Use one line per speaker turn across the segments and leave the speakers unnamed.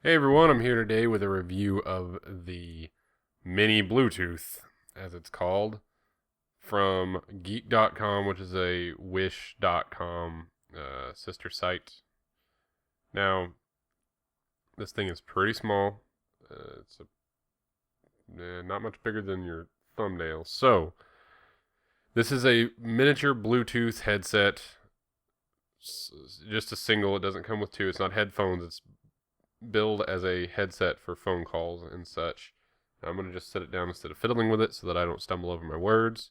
Hey everyone, I'm here today with a review of the Mini Bluetooth, as it's called, from geek.com, which is a wish.com sister site. Now, this thing is pretty small. Not much bigger than your thumbnail. So, this is a miniature Bluetooth headset. Just a single. It doesn't come with two. It's not headphones. It's billed as a headset for phone calls and such. I'm going to just set it down instead of fiddling with it so that I don't stumble over my words.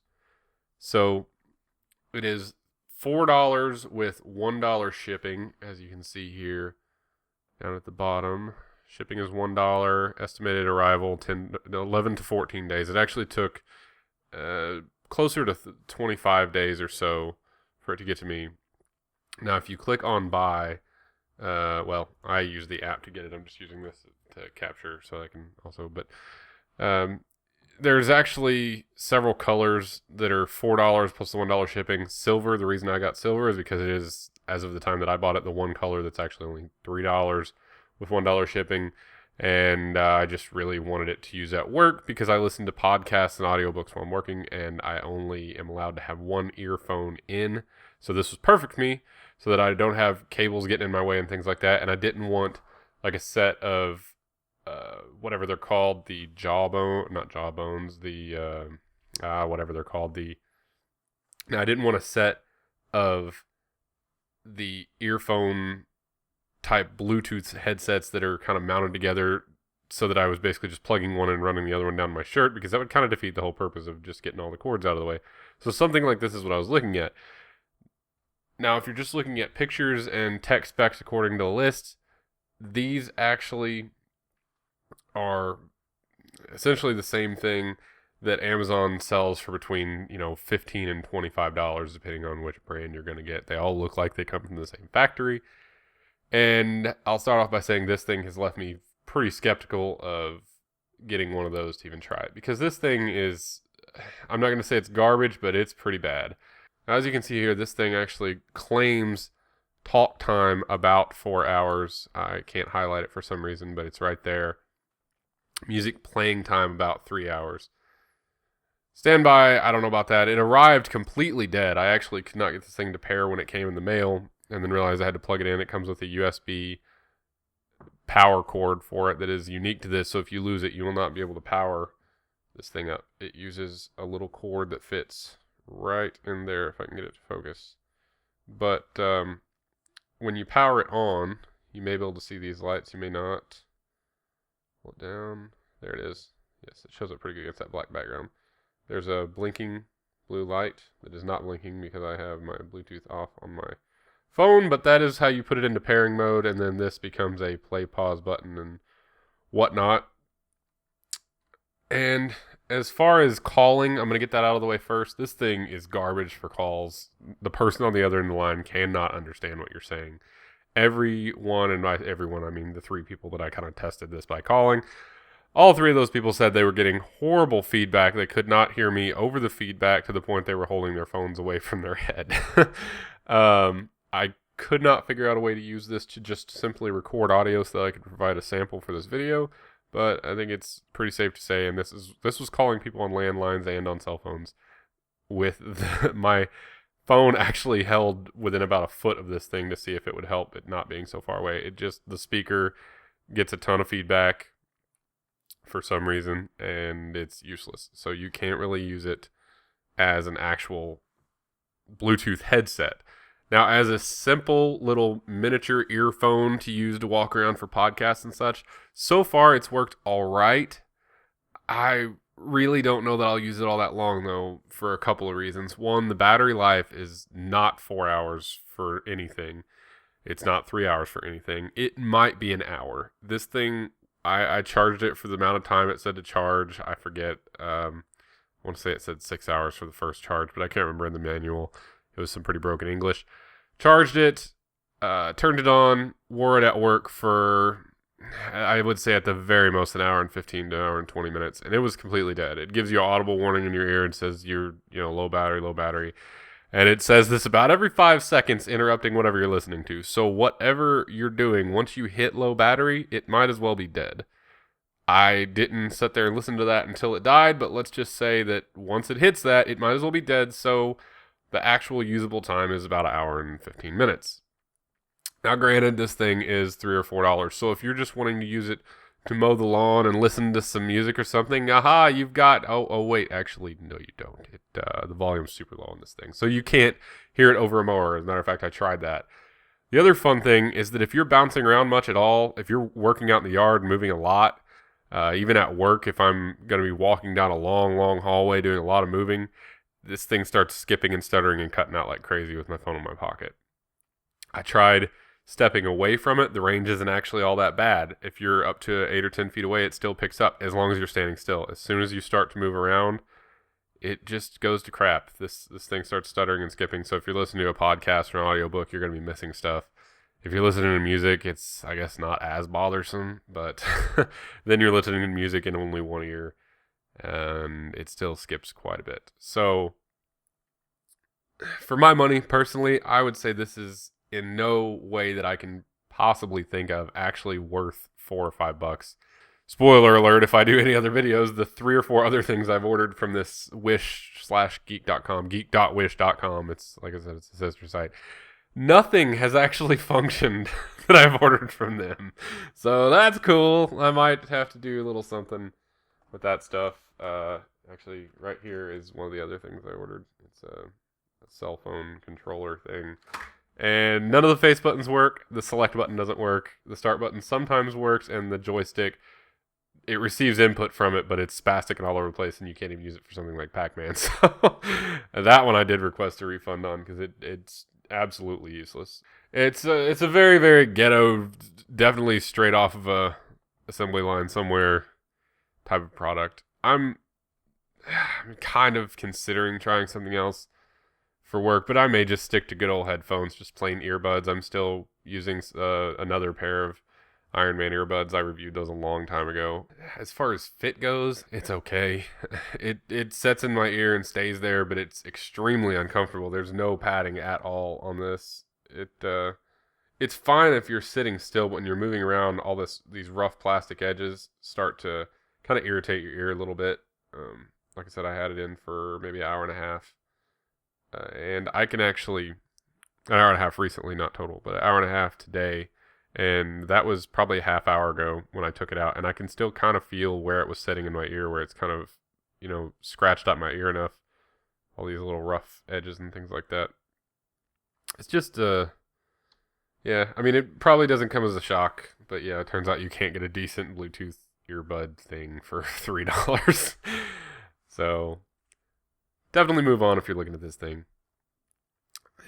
So it is $4 with $1 shipping, as you can see here down at the bottom. Shipping is $1. Estimated arrival 11 to 14 days. It actually took closer to 25 days or so for it to get to me. Now, if you click on buy, I use the app to get it. I'm just using this to capture so I can also, there's actually several colors that are $4 plus the $1 shipping. Silver, the reason I got silver is because it is, as of the time that I bought it, the one color that's actually only $3 with $1 shipping. And I just really wanted it to use at work because I listen to podcasts and audiobooks while I'm working, and I only am allowed to have one earphone in. So this was perfect for me so that I don't have cables getting in my way and things like that. And I didn't want like a set of whatever they're called, the jawbones, whatever they're called. Now, I didn't want a set of the earphone type Bluetooth headsets that are kind of mounted together so that I was basically just plugging one and running the other one down my shirt, because that would kind of defeat the whole purpose of just getting all the cords out of the way. So something like this is what I was looking at. Now, if you're just looking at pictures and tech specs according to the list, these actually are essentially the same thing that Amazon sells for between, $15 and $25, depending on which brand you're going to get. They all look like they come from the same factory. And I'll start off by saying this thing has left me pretty skeptical of getting one of those to even try it, because this thing is, I'm not going to say it's garbage, but it's pretty bad. Now, as you can see here, this thing actually claims talk time about 4 hours. I can't highlight it for some reason, but it's right there. Music playing time about 3 hours. Standby, I don't know about that. It arrived completely dead. I actually could not get this thing to pair when it came in the mail, and then realized I had to plug it in. It comes with a USB power cord for it that is unique to this, so if you lose it, you will not be able to power this thing up. It uses a little cord that fits right in there, if I can get it to focus. But when you power it on, you may be able to see these lights. You may not. Pull it down. There it is. Yes, it shows up pretty good against that black background. There's a blinking blue light that is not blinking because I have my Bluetooth off on my phone, but that is how you put it into pairing mode, and then this becomes a play pause button and whatnot. And as far as calling, I'm going to get that out of the way first. This thing is garbage for calls. The person on the other end of the line cannot understand what you're saying. Everyone, and by everyone, I mean the three people that I kind of tested this by calling, all three of those people said they were getting horrible feedback. They could not hear me over the feedback to the point they were holding their phones away from their head. I could not figure out a way to use this to just simply record audio so that I could provide a sample for this video, but I think it's pretty safe to say, and this was calling people on landlines and on cell phones with my phone actually held within about a foot of this thing to see if it would help it not being so far away. The speaker gets a ton of feedback for some reason, and it's useless. So you can't really use it as an actual Bluetooth headset. Now, as a simple little miniature earphone to use to walk around for podcasts and such, so far it's worked all right. I really don't know that I'll use it all that long, though, for a couple of reasons. One, the battery life is not 4 hours for anything. It's not 3 hours for anything. It might be an hour. This thing, I charged it for the amount of time it said to charge. I forget. I want to say it said 6 hours for the first charge, but I can't remember in the manual. It was some pretty broken English. Charged it, turned it on, wore it at work for, I would say at the very most, an hour and 15 to an hour and 20 minutes, and it was completely dead. It gives you an audible warning in your ear and says you're, low battery. And it says this about every 5 seconds, interrupting whatever you're listening to. So whatever you're doing, once you hit low battery, it might as well be dead. I didn't sit there and listen to that until it died, but let's just say that once it hits that, it might as well be dead. So the actual usable time is about 1 hour and 15 minutes. Now, granted, this thing is $3 or $4. So if you're just wanting to use it to mow the lawn and listen to some music or something, aha, you've got, oh wait, actually, no, you don't. The volume's super low on this thing. So you can't hear it over a mower. As a matter of fact, I tried that. The other fun thing is that if you're bouncing around much at all, if you're working out in the yard and moving a lot, even at work, if I'm going to be walking down a long, long hallway doing a lot of moving, this thing starts skipping and stuttering and cutting out like crazy with my phone in my pocket. I tried stepping away from it. The range isn't actually all that bad. If you're up to 8 or 10 feet away, it still picks up as long as you're standing still. As soon as you start to move around, it just goes to crap. This thing starts stuttering and skipping. So if you're listening to a podcast or an audiobook, you're going to be missing stuff. If you're listening to music, it's, I guess, not as bothersome, but then you're listening to music in only one ear, and it still skips quite a bit. So, for my money, personally, I would say this is in no way that I can possibly think of actually worth $4 or $5. Spoiler alert, if I do any other videos, the 3 or 4 other things I've ordered from this wish/geek.com, geek.wish.com, it's, like I said, it's a sister site. Nothing has actually functioned that I've ordered from them. So that's cool. I might have to do a little something with that stuff. Actually, right here is one of the other things I ordered. It's a cell phone controller thing. And none of the face buttons work. The select button doesn't work. The start button sometimes works. And the joystick, it receives input from it, but it's spastic and all over the place, and you can't even use it for something like Pac-Man. So that one I did request a refund on because it's absolutely useless. It's a very, very ghetto, definitely straight off of a assembly line somewhere type of product. I'm kind of considering trying something else for work, but I may just stick to good old headphones, just plain earbuds. I'm still using another pair of Iron Man earbuds. I reviewed those a long time ago. As far as fit goes, it's okay. It sets in my ear and stays there, but it's extremely uncomfortable. There's no padding at all on this. It's fine if you're sitting still, but when you're moving around, all these rough plastic edges start to kind of irritate your ear a little bit. Like I said, I had it in for maybe 1.5 hours. And I can actually, 1.5 hours recently, not total, but 1.5 hours today. And that was probably a half hour ago when I took it out. And I can still kind of feel where it was sitting in my ear, where it's kind of, scratched up my ear enough. All these little rough edges and things like that. It's just, yeah, I mean, it probably doesn't come as a shock. But yeah, it turns out you can't get a decent Bluetooth earbud thing for $3. So, definitely move on if you're looking at this thing.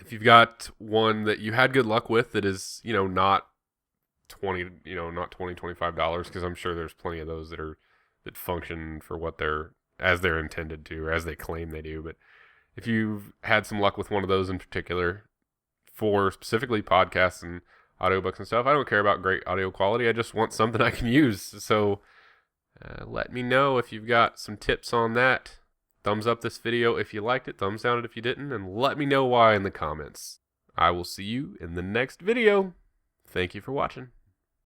If you've got one that you had good luck with that is, not $25, because I'm sure there's plenty of those that function for what they're intended to, or as they claim they do. But if you've had some luck with one of those in particular, for specifically podcasts and audiobooks and stuff, I don't care about great audio quality. I just want something I can use. So let me know if you've got some tips on that. Thumbs up this video if you liked it, thumbs down it if you didn't, and let me know why in the comments. I will see you in the next video. Thank you for watching.